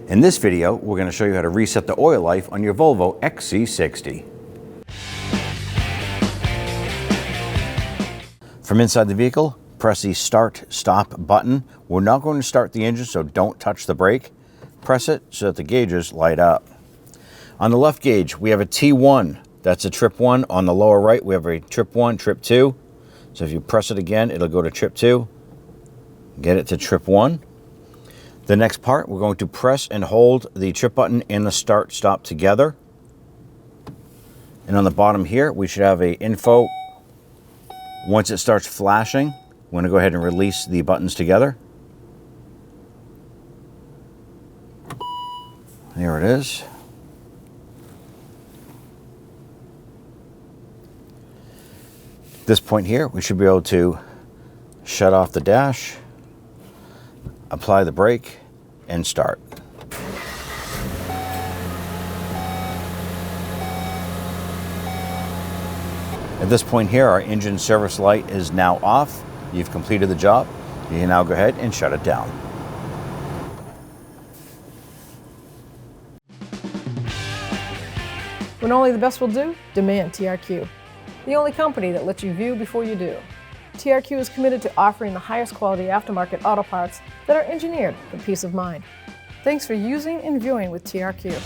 In this video, we're going to show you how to reset the oil life on your Volvo XC60. From inside the vehicle, press the start-stop button. We're not going to start the engine, so don't touch the brake. Press it so that the gauges light up. On the left gauge, we have a T1. That's a trip 1. On the lower right, we have a trip 1, trip 2. So if you press it again, it'll go to trip 2. Get it to trip 1. The next part, we're going to press and hold the trip button and the start-stop together. And on the bottom here, we should have a info. Once it starts flashing, we're going to go ahead and release the buttons together. There it is. At this point here, we should be able to shut off the dash, apply the brake, and start. At this point here, our engine service light is now off. You've completed the job. You can now go ahead and shut it down. When only the best will do, demand TRQ. The only company that lets you view before you do. TRQ is committed to offering the highest quality aftermarket auto parts that are engineered for peace of mind. Thanks for using and viewing with TRQ.